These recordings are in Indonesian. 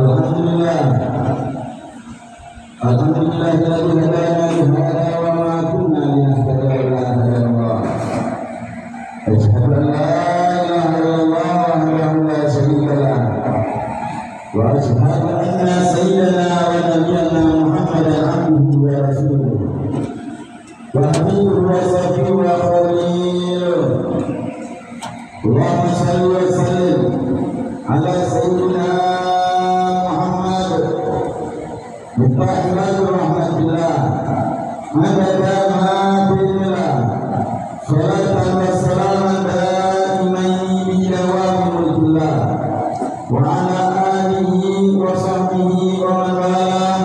Alhamdulillah. Alhamdulillahilladzi hadana li hadza wa ma kunna linahtadiya laula an hadana Allah. Asyhadu an la ilaha illallah wahdahu la syarika lah. Wa asyhadu anna sayyidana wa nabiyyana Muhammadan abduhu wa rasuluh. Wa habibuhu wa safiyuhu wa khaliluh. Allahumma shalli wa sallim ala sayyidina Muhammad rahmatillah madada ma'afillah salatan wa salaman daimaini bidawami mulkillah wa ala alihi wa sahbihi wa man walah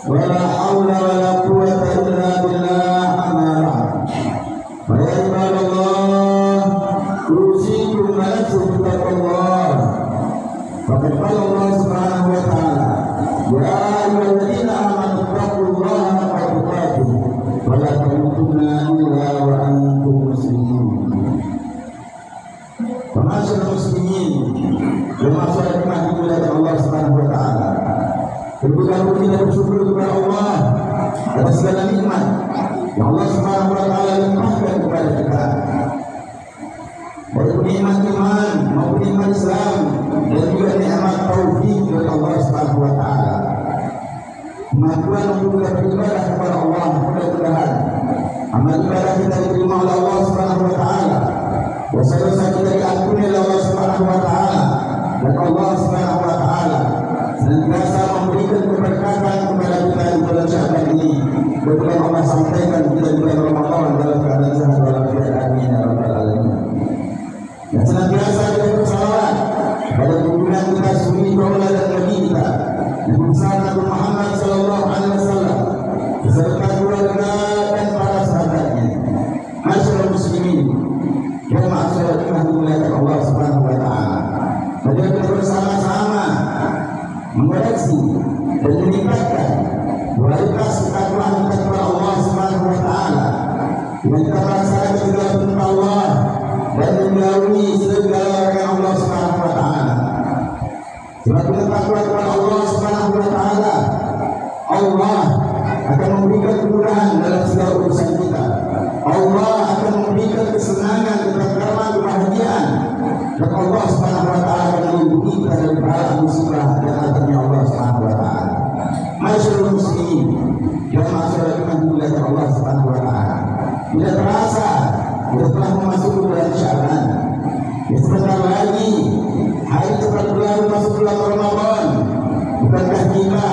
wa la hawla wa la quwwata illa billah amma ba'd. Fa ya ibadallah usikum wa nafsi bittaqwallah. Faqad qala Allah subhanahu wa ta'ala ya ayyuhalladzina amanu taqullaha haqqa tuqatih wa la tamutunna illa wa antum muslimun. Masyaallah muslimin, bermaksud kepada Allah Subhanahu wa taala. Berdoa kita bersyukur kepada Allah atas segala nikmat yang Allah Subhanahu wa taala limpahkan kepada kita. Baik nikmat iman maupun nikmat Islam dan juga nikmat taufik dari Allah Subhanahu wa taala. Kemampuan untuk kita beribadah kepada Allah, mudah-mudahan amal ibadah kita diterima oleh Allah Subhanahu wa taala. Dosa-dosa kita diampuni oleh Allah Subhanahu wa taala dan Allah Subhanahu wa taala senantiasa memberikan keberkatan kepada kita di bulan Sya'ban ini. Betul Allah sampaikan kita di bulan Ramadan dalam keadaan sehat walafiat. Amin ya rabbal alamin. Dan senantiasa kita bersalawat pada junjungan kita suri kaula dan nabi kita Nabi Muhammad sallallahu alaihi wasallam beserta keluarga dan para sahabatnya. Masyaallah muslimin, ya masyaallah dimuliakan Allah Subhanahu wa taala. Mari kita bersama-sama mengoreksi dan meningkatkan kualitas ketakwaan kita kepada Allah Subhanahu wa taala dengan kita melaksanakan segala perintah Allah dan menjauhi segala yang Allah Subhanahu wa taala. Sebab kita takwa kepada Allah Subhanahu wa taala, Allah akan memberikan kemudahan dalam segala urusan kita. Allah akan memberikan kesenangan, ketentraman, kebahagiaan. Dan Allah Subhanahu wa taala akan melindungi kita dari bala musibah dan azabnya Allah Subhanahu wa taala. Masyaallah muslimin, dan masyaallah dimuliakan Allah Subhanahu wa taala. Tidak terasa kita telah memasuki bulan Sya'ban. Ya, sebentar lagi hari cepat berlalu masuk bulan Ramadan. Bukankah kita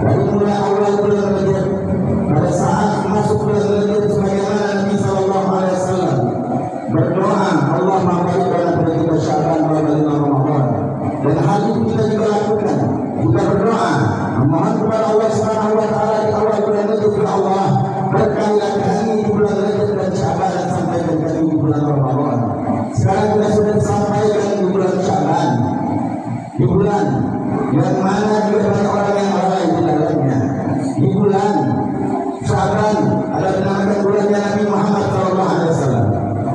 dari mulai awal bulan Rajab pada saat masuk bulan Rajab sebagaimana Nabi sallallahu alaihi wasallam berdoa, Allah mampukan kepada kita Sya'ban wa Ramadan. Dan hal itu kita juga lakukan. Kita berdoa memohon kepada Allah Subhanahu wa taala di awal bulan Rajab, ya Allah, berkailah kami di bulan Rajab dan Sya'ban dan sampaikan kami di bulan Ramadan. Sekarang kita sudah sampaikan di bulan Sya'ban, di bulan yang mana juga banyak orang yang lalai di dalamnya. Di bulan Sya'ban ada dinamakan bulannya Nabi Muhammad SAW.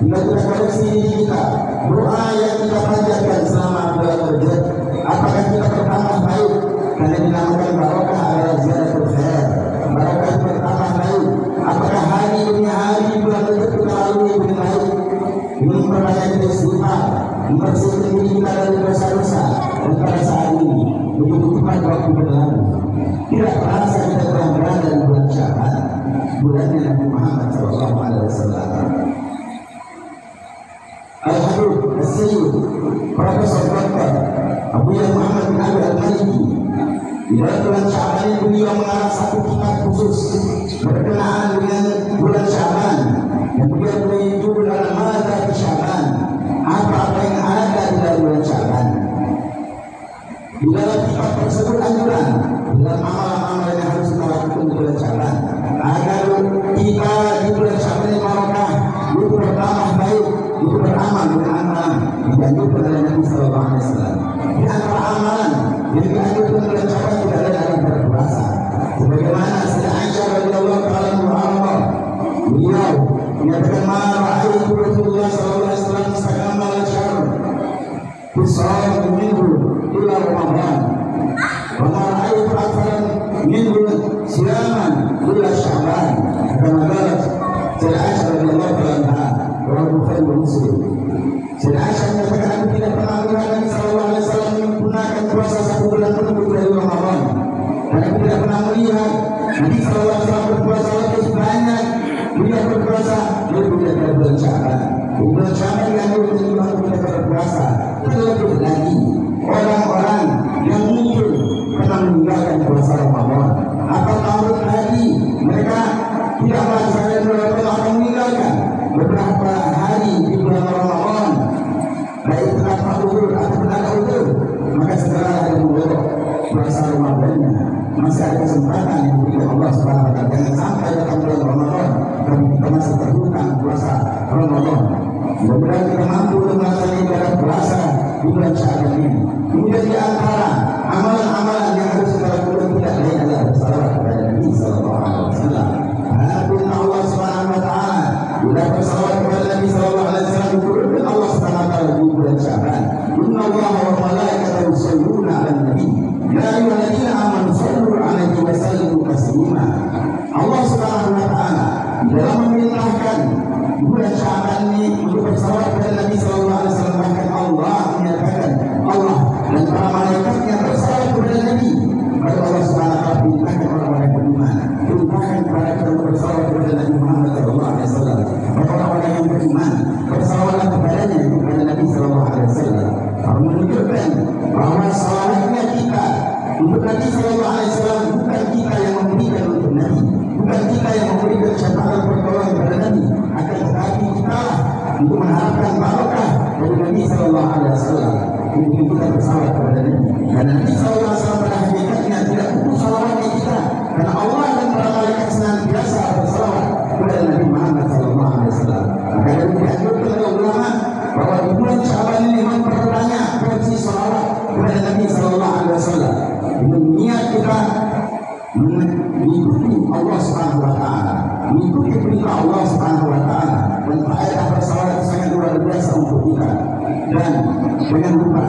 Bila kita koreksi diri kita, doa yang kita panjatkan selama bulan Rajab, apakah kita bertambah baik? Karena dinamakan barokah adalah ziyadatul khair. Barokah bertambah baik. Apakah hari demi hari bulan Rajab kita lalui dengan baik? Ini memperbanyak istighfar, membersihkan diri kita dari dosa-dosa. Dan pada saat ini begitu cepat waktu berlalu, tidak terasa kita telah berada di bulan Sya'ban, bulannya Nabi Muhammad SAW. Al-Habib Al-Sayyid Profesor Dr. Abdullah Muhammad bin Abi Al-Maliki di dalam bulan Sya'ban ini beliau mengarang satu kitab khusus berkenaan dengan bulan Sya'ban yang beliau beri judul Al-Mada di Sya'ban, apa yang ada di dalam bulan Sya'ban. Di dalam kitab tersebut anjuran dalam amalan-amalan yang harus kita lakukan di bulan Sya'ban agar kita di bulan Sya'ban ini barokah, itu bertambah baik, itu beramal dengan amalan dianjurkan oleh Nabi sallallahu alaihi wasallam. Di antara amalan yang dianjurkan oleh Sya'ban tidak lain adalah berpuasa. Sebagaimana Siti Aisyah radhiyallahu taala anha, beliau menyatakan, "Ma ra'aitu Rasulullah sallallahu alaihi wasallam istaqama al-syahr fi shawm minhu illa Ramadan." minggu siaman bulan Sya'ban kama qalat Sayyidah Aisyah radhiyallahu anha wa Bukhari wa Muslim. Sayyidah Aisyah mengatakan aku tidak pernah melihat Nabi sallallahu alaihi wasallam menyempurnakan puasa 1 bulan penuh dari Ramadan. Dan aku tidak pernah melihat Nabi sallallahu alaihi wasallam berpuasa lebih banyak. Beliau berpuasa lebih dari bulan Sya'ban. Bulan Sya'ban yang beliau berpuasa terlebih lagi orang-orang yang mungkin pernah meninggalkan puasa Ramadan atau tahun tadi mereka tidak melaksanakan beberapa atau meninggalkan beberapa hari di bulan Ramadan, baik tanpa uzur ataupun ada uzur, maka setelah ada memulai puasa Ramadannya masih ada kesempatan yang diberikan Allah Subhanahu wa taala. Jangan sampai datang bulan Ramadan dan kita masih terhutang puasa Ramadan. Mudah-mudahan kita mampu untuk melaksanakan ibadah puasa di bulan Sya'ban ini. Kemudian di antara amalan-amalan yang harus kita lakukan tidak lain adalah bersalawat kepada Nabi sallallahu alaihi wasallam. Karena Allah Subhanahu wa taala bila bersalawat kepada Nabi sallallahu alaihi wasallam diturunkan Allah Subhanahu wa taala di bulan Sya'ban. Inna Allaha wa malaikatahu yusholluna 'alan nabi. Ya ayyuhalladzina amanu shallu 'alaihi wa sallimu taslima. Allah Subhanahu wa taala dalam memerintahkan bulan Sya'ban ini untuk bersalawat kepada Nabi sallallahu alaihi wasallam, bahkan Allah menyatakan Allah dan para malaikatnya bersalawat kepada Nabi. Maka Allah Subhanahu wa taala perintahkan orang-orang beriman, perintahkan kepada kita untuk bersalawat kepada Nabi Muhammad sallallahu alaihi wasallam. Maka orang-orang yang beriman bersalawatlah kepadanya, kepada Nabi sallallahu alaihi wasallam. Menunjukkan bahwa salawatnya kita untuk Nabi sallallahu alaihi wasallam bukan kita yang memberikan untuk Nabi, bukan kita yang memberikan syafaat pertolongan kepada Nabi, akan tetapi kita untuk mengharapkan barokah dari Nabi sallallahu alaihi wasallam. Mungkin kita bersalawat kepada Nabi. Dan Nabi sallallahu alaihi wasallam pada hakikatnya tidak butuh salawatnya kita, karena Allah dan para malaikat senantiasa bersalawat kepada Nabi Muhammad sallallahu alaihi wasallam. Maka dari dianjurkan oleh ulama bahwa di bulan Sya'ban ini memperbanyak versi salawat kepada Nabi sallallahu alaihi wasallam. Dengan niat kita mengikuti Allah Subhanahu wa taala, mengikuti perintah Allah Subhanahu wa taala, dan faedah bersalawat sangat luar biasa untuk kita. Dan jangan lupa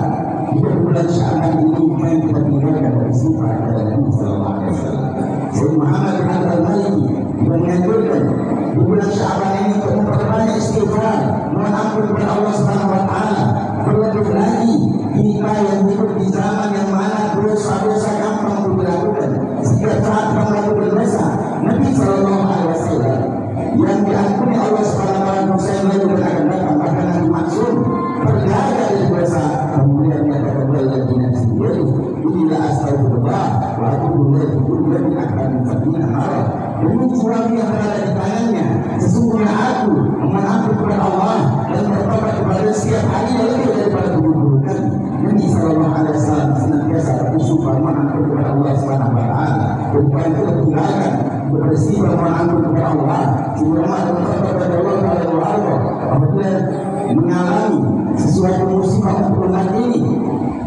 di bulan Sya'ban ini yang kita tinggalkan dari sifat kepada Nabi sallallahu alaihi wasallam. Sayyid Muhammad bin Abdul Malik menganjurkan di bulan Sya'ban ini untuk memperbanyak istighfar, mohon ampun kepada Allah Subhanahu wa taala. Terlebih lagi kita yang hidup di zaman yang mana dosa-dosa gampang untuk dilakukan. Setiap saat kita melakukan dosa, Nabi sallallahu alaihi wasallam yang diampuni Allah Subhanahu wa taala dosa yang lalu dan akan datang, bahkan Nabi maksum terjaga dari dosa. Kemudian menyatakan walladzina sendiri illa astaghfirullah wa atubu ilaihi kullu min akbarin sabina marah. Demi suami yang berada di tangannya, sesungguhnya aku memohon ampun kepada Allah dan bertobat kepada setiap hari yang lebih daripada keburukan. Nabi sallallahu alaihi wasallam senantiasa bersyukur mohon ampun kepada Allah Subhanahu wa taala. Bukan kita tinggalkan beristighfar mohon ampun kepada Allah. Sebagaimana bertobat kepada Allah apabila mengalami sesuatu musibah untuk umat ini,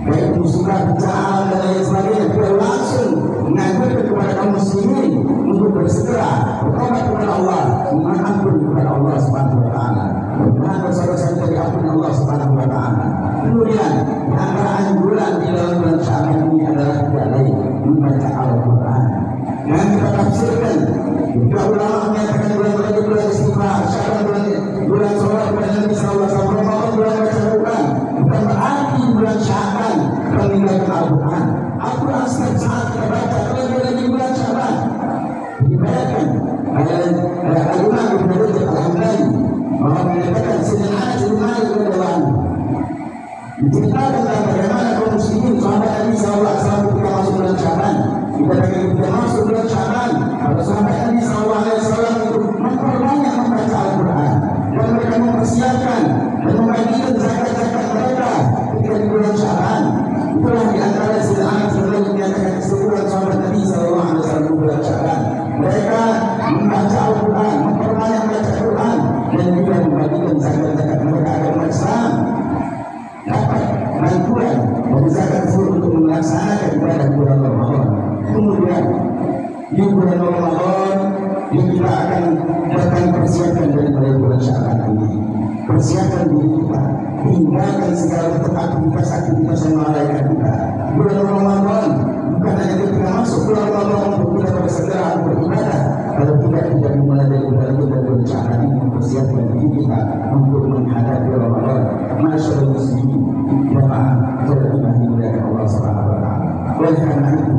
baik musibah bencana dan lain sebagainya, kita langsung mengajarkan kepada kaum muslimin untuk bersegera bertobat kepada Allah, mohon ampun kepada Allah Subhanahu wa taala. Mudah-mudahan dosa-dosa kita diampuni Allah Subhanahu wa taala. Kemudian antara anjuran di dalam bulan Sya'ban ini adalah tidak lain membaca Al-Qur'an. Yang kita tafsirkan, juga ulama menyatakan bulan istighfar, Sya'ban bulan salawat kepada Nabi sallallahu alaihi wasallam, Ramadan bulan baca Al-Qur'an. Bukan berarti bulan Sya'ban meninggalkan Al-Qur'an. Al-Qur'an setiap saat kita baca, terlebih lagi bulan Sya'ban. Dibayarkan Al-Imam Ibn Rajab Al-Hambali bahwa menyatakan Sayyidina Anas bin Malik radhiyallahu anhu diceritakan tentang bagaimana kaum muslimin sahabat Nabi sallallahu alaihi wasallam ketika masuk bulan Sya'ban. Kita masuk bulan Sya'ban, para sahabat Nabi sallallahu alaihi wasallam itu memperbanyak membaca Al-Qur'an dan mereka mempersiapkan dan membagikan zakat-zakat mereka ketika di bulan Sya'ban. Itulah di antara Sayyidina Anas bin Malik menyatakan keseluruhan sahabat Nabi sallallahu alaihi wasallam di bulan Sya'ban mereka membaca Al-Qur'an, memperbanyak membaca Al-Qur'an dan juga membagikan zakat-zakat mereka agar umat Islam dapat bantuan dari zakat tersebut untuk melaksanakan ibadah bulan Ramadan. Kemudian di bulan Ramadan kita akan datang persiapkan dari bulan Sya'ban ini. Persiapkan diri kita, tinggalkan segala aktivitas yang melalaikan kita. Bulan Ramadan bukan hanya ketika masuk bulan Ramadan bersegera beribadah. Kalau tidak dimulai dari ibadah dan berencana ini mempersiapkan diri kita untuk menghadapi Ramadan. Masyaallah muslimin, jemaah terima dimuliakan Allah Subhanahu wa taala. Oleh karena itu,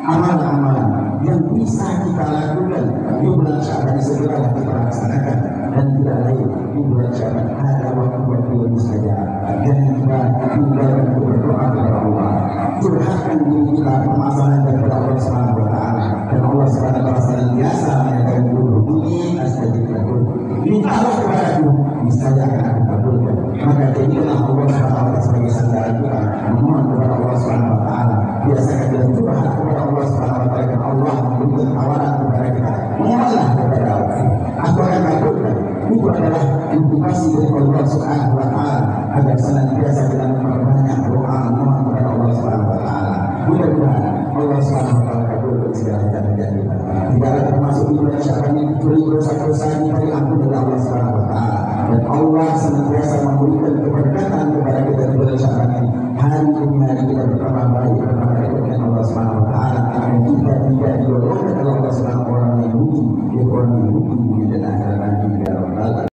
amalan-amalan yang bisa kita lakukan di bulan Sya'ban segera kita laksanakan, dan tidak lain di bulan Sya'ban ada waktu-waktu yang saja dan kita tinggalkan untuk berdoa kepada Allah, curhatkan diri kita permasalahan kepada Allah Subhanahu wa taala, dan Allah Subhanahu wa taala senantiasa menyatakan hubungi astajiblakum, mintalah kepadaku niscaya akan aku kabulkan. Maka jadilah Allah Subhanahu wa taala sebagai sandaran kita, memohon kepada Allah Subhanahu wa taala, biasakan kita curhat kepada Allah Subhanahu wa taala, dan Allah memberikan tawaran kepada kita, mohonlah kepada Allah, aku akan kabulkan. Itu adalah motivasi dari Allah Subhanahu wa taala agar senantiasa kita memperbanyak doa mohon kepada Allah Subhanahu wa taala. Mudah-mudahan Allah Subhanahu wa taala kabulkan segala hajat kita. Tidak ada termasuk di bulan Sya'ban ini diberi dosa-dosa diberi ampun dari Allah Subhanahu wa taala, dan Allah senantiasa memberikan keberkatan kepada kita di bulan Sya'ban ini. Hari demi hari kita bertambah baik, bertambah dekat dengan Allah Subhanahu wa taala, dan kita tidak didorongkan